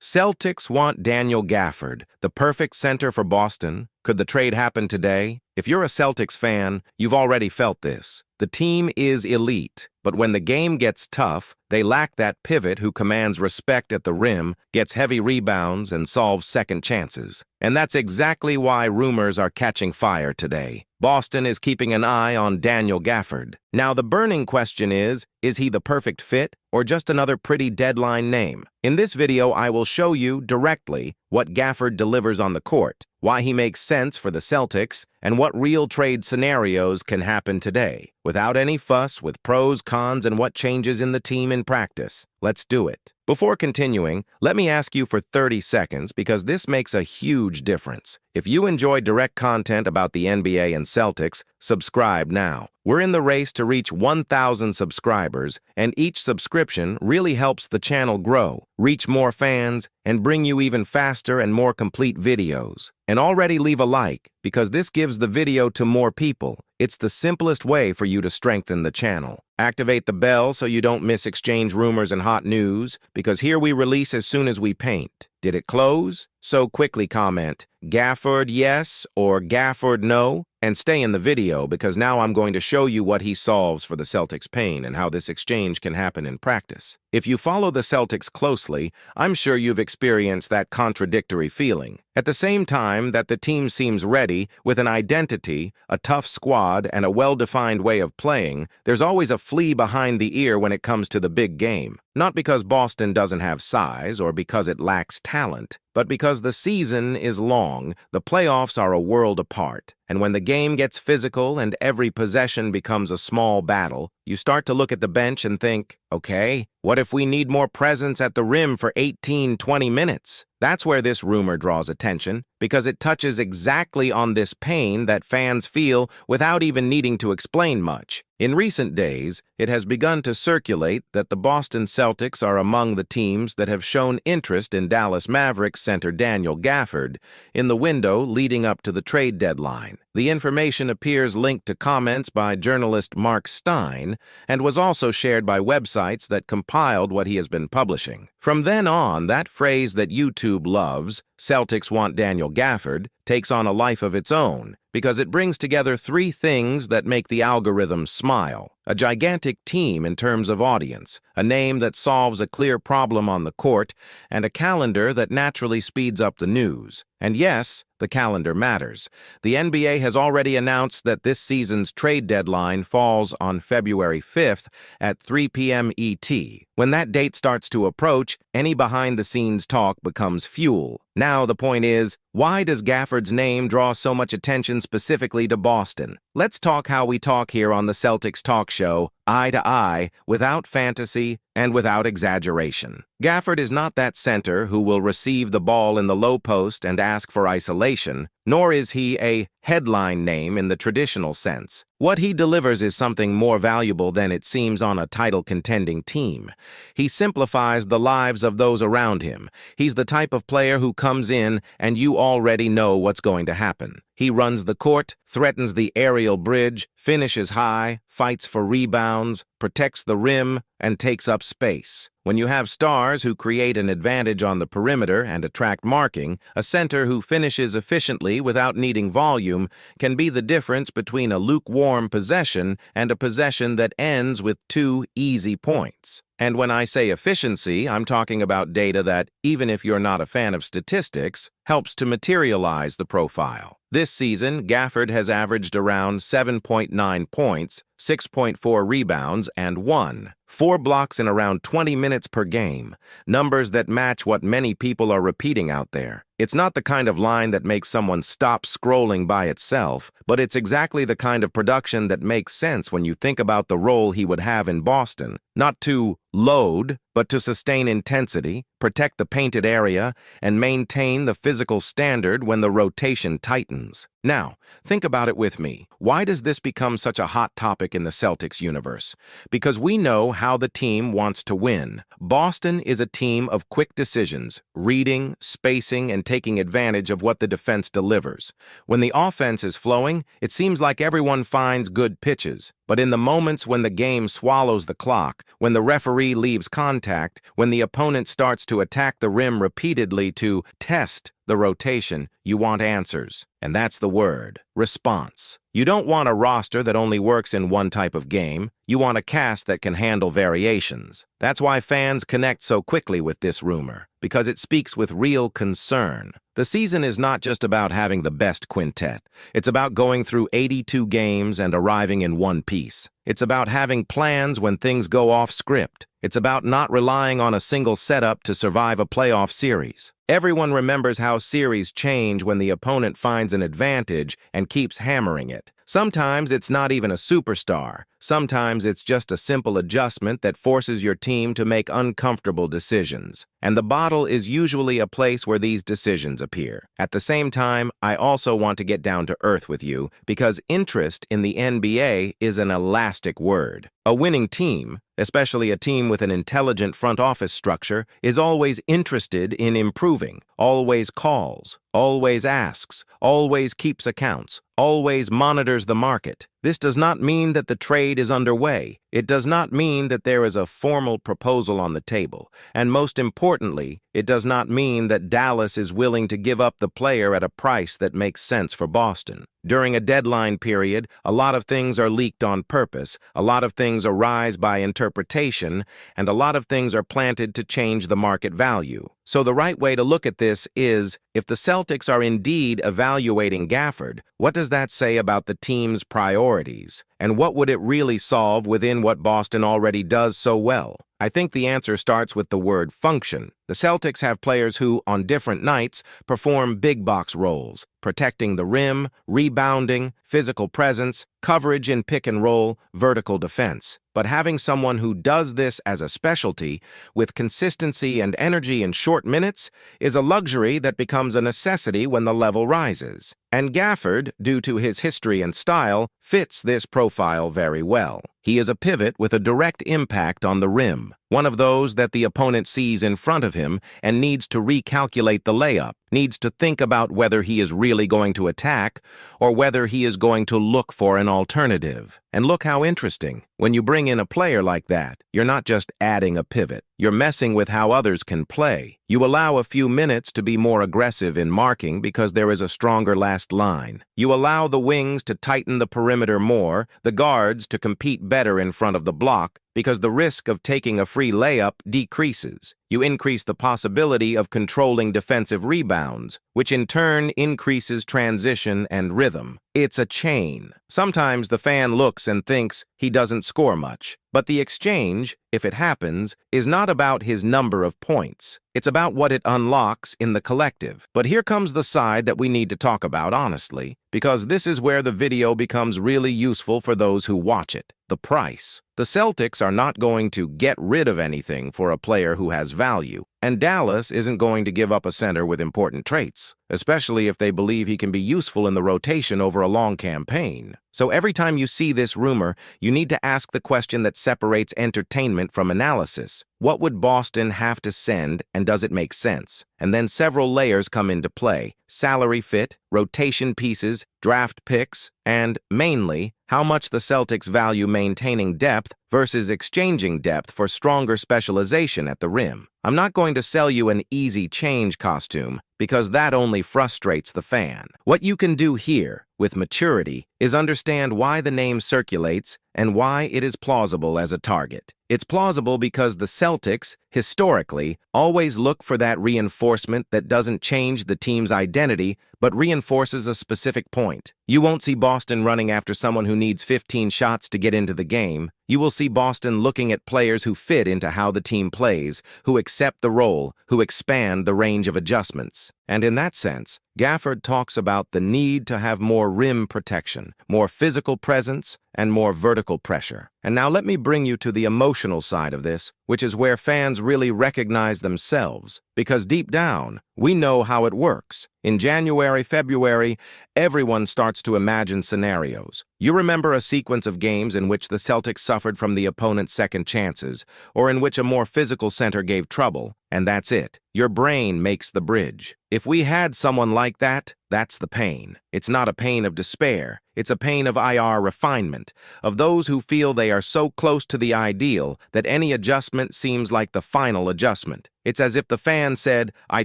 Celtics want Daniel Gafford, the perfect center for Boston. Could the trade happen today? If you're a Celtics fan, you've already felt this. The team is elite, but when the game gets tough, they lack that pivot who commands respect at the rim, gets heavy rebounds, and solves second chances. And that's exactly why rumors are catching fire today. Boston is keeping an eye on Daniel Gafford. Now, the burning question is he the perfect fit or just another pretty deadline name? In this video, I will show you directly what Gafford delivers on the court, why he makes sense for the Celtics, and what real trade scenarios can happen today, without any fuss, with pros, cons, and what changes in the team in practice. Let's do it. Before continuing, let me ask you for 30 seconds because this makes a huge difference. If you enjoy direct content about the NBA and Celtics, subscribe now. We're in the race to reach 1,000 subscribers, and each subscription really helps the channel grow, reach more fans, and bring you even faster and more complete videos. And already leave a like, because this gives the video to more people. It's the simplest way for you to strengthen the channel. Activate the bell so you don't miss exchange rumors and hot news, because here we release as soon as we paint. Did it close? So quickly comment, Gafford yes or Gafford no, and stay in the video because now I'm going to show you what he solves for the Celtics' pain and how this exchange can happen in practice. If you follow the Celtics closely, I'm sure you've experienced that contradictory feeling. At the same time that the team seems ready, with an identity, a tough squad, and a well-defined way of playing, there's always a flea behind the ear when it comes to the big game. Not because Boston doesn't have size or because it lacks talent, but because the season is long, the playoffs are a world apart, and when the game gets physical and every possession becomes a small battle, you start to look at the bench and think, okay, what if we need more presence at the rim for 18-20 minutes? That's where this rumor draws attention, because it touches exactly on this pain that fans feel without even needing to explain much. In recent days, it has begun to circulate that the Boston Celtics are among the teams that have shown interest in Dallas Mavericks center Daniel Gafford in the window leading up to the trade deadline. The information appears linked to comments by journalist Mark Stein and was also shared by websites that compiled what he has been publishing. From then on, that phrase that YouTube loves, Celtics want Daniel Gafford, takes on a life of its own because it brings together three things that make the algorithm smile. A gigantic team in terms of audience, a name that solves a clear problem on the court, and a calendar that naturally speeds up the news. And yes, the calendar matters. The NBA has already announced that this season's trade deadline falls on February 5th at 3 p.m. ET. When that date starts to approach, any behind-the-scenes talk becomes fuel. Now the point is, why does Gafford's name draw so much attention specifically to Boston? Let's talk how we talk here on the Celtics Talk Show, eye to eye, without fantasy and without exaggeration. Gafford is not that center who will receive the ball in the low post and ask for isolation, nor is he a headline name in the traditional sense. What he delivers is something more valuable than it seems on a title-contending team. He simplifies the lives of those around him. He's the type of player who comes in and you already know what's going to happen. He runs the court, threatens the aerial bridge, finishes high, fights for rebounds, protects the rim, and takes up space. When you have stars who create an advantage on the perimeter and attract marking, a center who finishes efficiently without needing volume can be the difference between a lukewarm possession and a possession that ends with 2 easy points. And when I say efficiency, I'm talking about data that, even if you're not a fan of statistics, helps to materialize the profile. This season, Gafford has averaged around 7.9 points, 6.4 rebounds, and 4 blocks in around 20 minutes per game, numbers that match what many people are repeating out there. It's not the kind of line that makes someone stop scrolling by itself, but it's exactly the kind of production that makes sense when you think about the role he would have in Boston. Not to load, but to sustain intensity, protect the painted area, and maintain the physical standard when the rotation tightens. Now, think about it with me. Why does this become such a hot topic in the Celtics universe? Because we know how the team wants to win. Boston is a team of quick decisions, reading, spacing, and taking advantage of what the defense delivers. When the offense is flowing, it seems like everyone finds good pitches. But in the moments when the game swallows the clock, when the referee leaves contact, when the opponent starts to attack the rim repeatedly to test the rotation, you want answers. And that's the word: response. You don't want a roster that only works in one type of game. You want a cast that can handle variations. That's why fans connect so quickly with this rumor, because it speaks with real concern. The season is not just about having the best quintet. It's about going through 82 games and arriving in one piece. It's about having plans when things go off script. It's about not relying on a single setup to survive a playoff series. Everyone remembers how series change when the opponent finds an advantage and keeps hammering it. Sometimes it's not even a superstar. Sometimes it's just a simple adjustment that forces your team to make uncomfortable decisions. And the bottle is usually a place where these decisions appear. At the same time, I also want to get down to earth with you, because interest in the NBA is an elastic word. A winning team, especially a team with an intelligent front office structure, is always interested in improving, always calls, always asks, always keeps accounts, always monitors the market. This does not mean that the trade is underway. It does not mean that there is a formal proposal on the table. And most importantly, it does not mean that Dallas is willing to give up the player at a price that makes sense for Boston. During a deadline period, a lot of things are leaked on purpose, a lot of things arise by interpretation, and a lot of things are planted to change the market value. So the right way to look at this is, if the Celtics are indeed evaluating Gafford, what does that say about the team's priorities? And what would it really solve within what Boston already does so well? I think the answer starts with the word function. The Celtics have players who, on different nights, perform big box roles, protecting the rim, rebounding, physical presence, coverage in pick and roll, vertical defense. But having someone who does this as a specialty, with consistency and energy in short minutes, is a luxury that becomes a necessity when the level rises. And Gafford, due to his history and style, fits this profile very well. He is a pivot with a direct impact on the rim, one of those that the opponent sees in front of him and needs to recalculate the layup, needs to think about whether he is really going to attack or whether he is going to look for an alternative. And look how interesting. When you bring in a player like that, you're not just adding a pivot. You're messing with how others can play. You allow a few minutes to be more aggressive in marking because there is a stronger last line. You allow the wings to tighten the perimeter more, the guards to compete better in front of the block, because the risk of taking a free layup decreases. You increase the possibility of controlling defensive rebounds, which in turn increases transition and rhythm. It's a chain. Sometimes the fan looks and thinks he doesn't score much, but the exchange, if it happens, is not about his number of points. It's about what it unlocks in the collective. But here comes the side that we need to talk about honestly, because this is where the video becomes really useful for those who watch it: the price. The Celtics are not going to get rid of anything for a player who has value, and Dallas isn't going to give up a center with important traits, especially if they believe he can be useful in the rotation over a long campaign. So every time you see this rumor, you need to ask the question that separates entertainment from analysis. What would Boston have to send, and does it make sense? And then several layers come into play: salary fit, rotation pieces, draft picks, and, mainly, how much the Celtics value maintaining depth versus exchanging depth for stronger specialization at the rim. I'm not going to sell you an easy change costume, because that only frustrates the fan. What you can do here, with maturity, is understand why the name circulates and why it is plausible as a target. It's plausible because the Celtics, historically, always look for that reinforcement that doesn't change the team's identity, but reinforces a specific point. You won't see Boston running after someone who needs 15 shots to get into the game. You will see Boston looking at players who fit into how the team plays, who accept the role, who expand the range of adjustments. And in that sense, Gafford talks about the need to have more rim protection, more physical presence, and more vertical pressure. And now let me bring you to the emotional side of this, which is where fans really recognize themselves. Because deep down, we know how it works. In January, February, everyone starts to imagine scenarios. You remember a sequence of games in which the Celtics suffered from the opponent's second chances, or in which a more physical center gave trouble, and that's it. Your brain makes the bridge. If we had someone like that, that's the pain. It's not a pain of despair. It's a pain of IR refinement, of those who feel they are so close to the ideal that any adjustment seems like the final adjustment. It's as if the fan said, I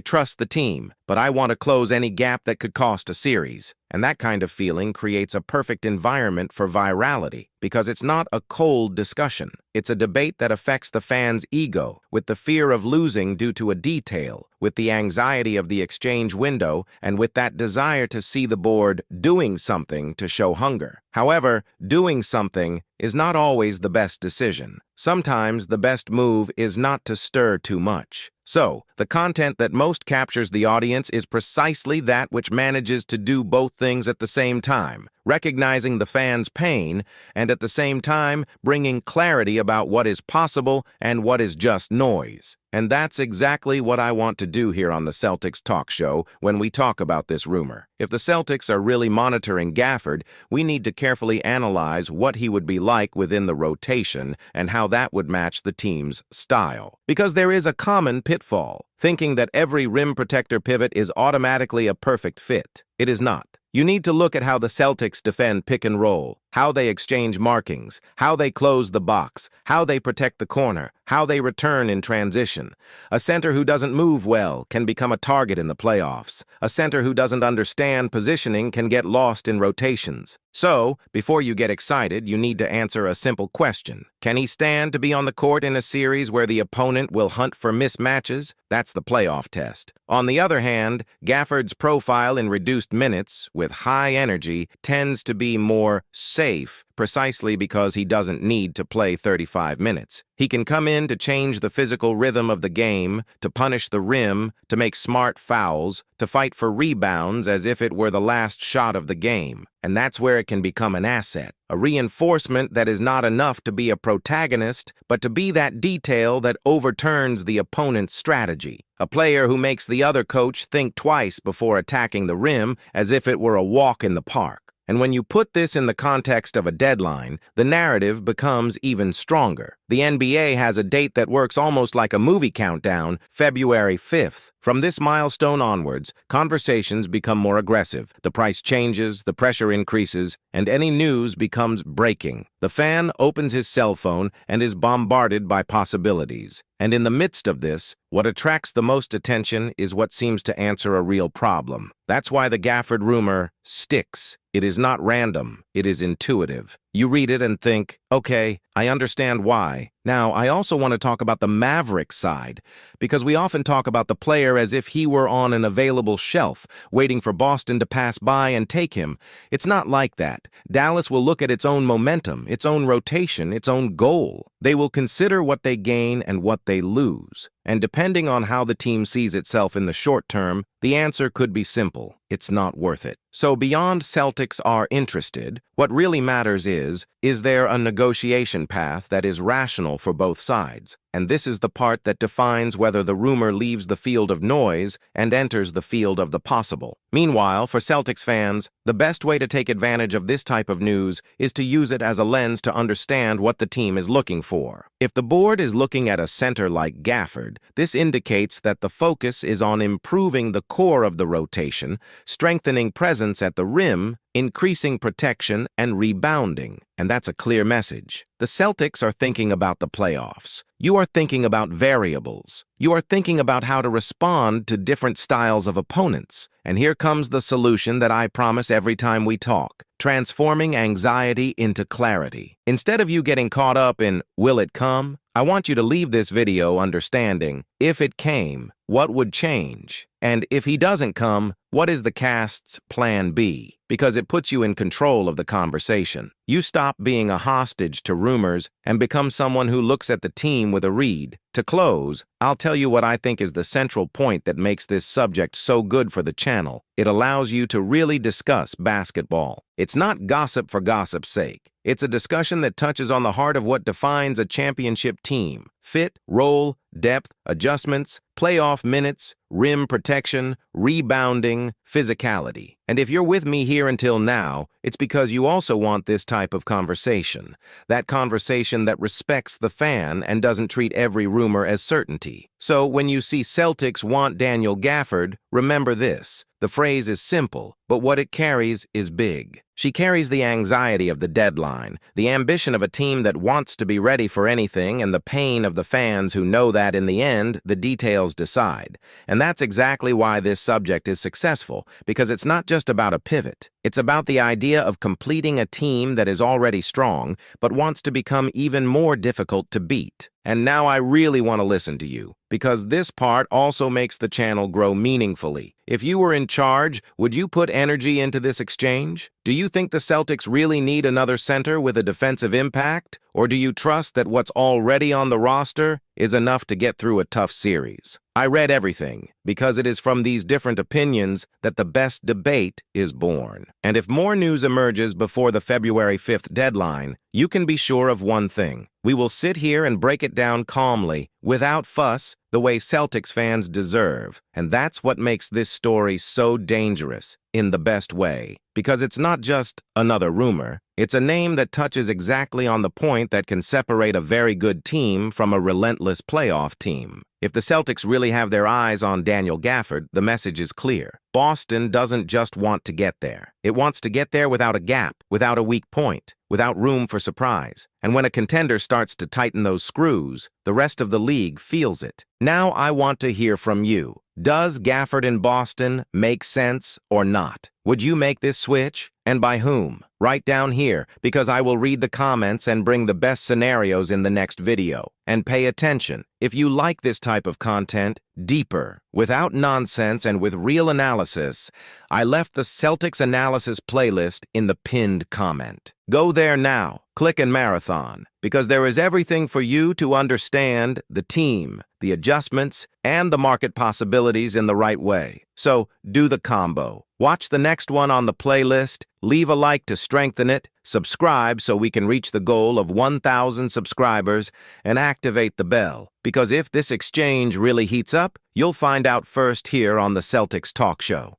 trust the team, but I want to close any gap that could cost a series. And that kind of feeling creates a perfect environment for virality, because it's not a cold discussion. It's a debate that affects the fan's ego, with the fear of losing due to a detail, with the anxiety of the exchange window, and with that desire to see the board doing something to show hunger. However, doing something is not always the best decision. Sometimes the best move is not to stir too much. So, the content that most captures the audience is precisely that which manages to do both things at the same time, recognizing the fan's pain and at the same time bringing clarity about what is possible and what is just noise. And that's exactly what I want to do here on the Celtics Talk Show when we talk about this rumor. If the Celtics are really monitoring Gafford, we need to carefully analyze what he would be like within the rotation and how that would match the team's style. Because there is a common pitfall, thinking that every rim protector pivot is automatically a perfect fit. It is not. You need to look at how the Celtics defend pick and roll, how they exchange markings, how they close the box, how they protect the corner, how they return in transition. A center who doesn't move well can become a target in the playoffs. A center who doesn't understand positioning can get lost in rotations. So, before you get excited, you need to answer a simple question. Can he stand to be on the court in a series where the opponent will hunt for mismatches? That's the playoff test. On the other hand, Gafford's profile in reduced minutes, with high energy, tends to be more safe, precisely because he doesn't need to play 35 minutes. He can come in to change the physical rhythm of the game, to punish the rim, to make smart fouls, to fight for rebounds as if it were the last shot of the game. And that's where it can become an asset, a reinforcement that is not enough to be a protagonist, but to be that detail that overturns the opponent's strategy. A player who makes the other coach think twice before attacking the rim as if it were a walk in the park. And when you put this in the context of a deadline, the narrative becomes even stronger. The NBA has a date that works almost like a movie countdown, February 5th. From this milestone onwards, conversations become more aggressive. The price changes, the pressure increases, and any news becomes breaking. The fan opens his cell phone and is bombarded by possibilities. And in the midst of this, what attracts the most attention is what seems to answer a real problem. That's why the Gafford rumor sticks. It is not random. It is intuitive. You read it and think, okay, I understand why. Now, I also want to talk about the Mavericks side, because we often talk about the player as if he were on an available shelf, waiting for Boston to pass by and take him. It's not like that. Dallas will look at its own momentum, its own rotation, its own goal. They will consider what they gain and what they lose. And depending on how the team sees itself in the short term, the answer could be simple. It's not worth it. So beyond Celtics are interested, what really matters is there a negotiation path that is rational for both sides? And this is the part that defines whether the rumor leaves the field of noise and enters the field of the possible. Meanwhile, for Celtics fans, the best way to take advantage of this type of news is to use it as a lens to understand what the team is looking for. If the board is looking at a center like Gafford, this indicates that the focus is on improving the core of the rotation, strengthening presence at the rim, increasing protection, and rebounding. And that's a clear message. The Celtics are thinking about the playoffs. You are thinking about variables. You are thinking about how to respond to different styles of opponents. And here comes the solution that I promise every time we talk: transforming anxiety into clarity. Instead of you getting caught up in, will it come? I want you to leave this video understanding, if it came, what would change? And if he doesn't come, what is the cast's plan B? Because it puts you in control of the conversation. You stop being a hostage to rumors and become someone who looks at the team with a read. To close, I'll tell you what I think is the central point that makes this subject so good for the channel. It allows you to really discuss basketball. It's not gossip for gossip's sake. It's a discussion that touches on the heart of what defines a championship team: fit, role, depth, adjustments, playoff minutes, rim protection, rebounding, physicality. And if you're with me here until now, it's because you also want this type of conversation. That conversation that respects the fan and doesn't treat every rumor as certainty. So when you see Celtics want Daniel Gafford, remember this. The phrase is simple, but what it carries is big. She carries the anxiety of the deadline, the ambition of a team that wants to be ready for anything, and the pain of the fans who know that in the end, the details decide. And that's exactly why this subject is successful, because it's not just about a pivot. It's about the idea of completing a team that is already strong, but wants to become even more difficult to beat. And now I really want to listen to you, because this part also makes the channel grow meaningfully. If you were in charge, would you put energy into this exchange? Do you think the Celtics really need another center with a defensive impact? Or do you trust that what's already on the roster is enough to get through a tough series? I read everything, because it is from these different opinions that the best debate is born. And if more news emerges before the February 5th deadline, you can be sure of one thing. We will sit here and break it down calmly, without fuss, the way Celtics fans deserve. And that's what makes this story so dangerous, in the best way. Because it's not just another rumor. It's a name that touches exactly on the point that can separate a very good team from a relentless playoff team. If the Celtics really have their eyes on Daniel Gafford, the message is clear. Boston doesn't just want to get there. It wants to get there without a gap, without a weak point, without room for surprise. And when a contender starts to tighten those screws, the rest of the league feels it. Now I want to hear from you. Does Gafford in Boston make sense or not? Would you make this switch? And by whom? Write down here, because I will read the comments and bring the best scenarios in the next video. And pay attention. If you like this type of content, deeper, without nonsense and with real analysis, I left the Celtics analysis playlist in the pinned comment. Go there now, click and marathon, because there is everything for you to understand the team, the adjustments, and the market possibilities in the right way. So do the combo. Watch the next one on the playlist, leave a like to strengthen it, subscribe so we can reach the goal of 1,000 subscribers, and activate the bell. Because if this exchange really heats up, you'll find out first here on the Celtics Talk Show.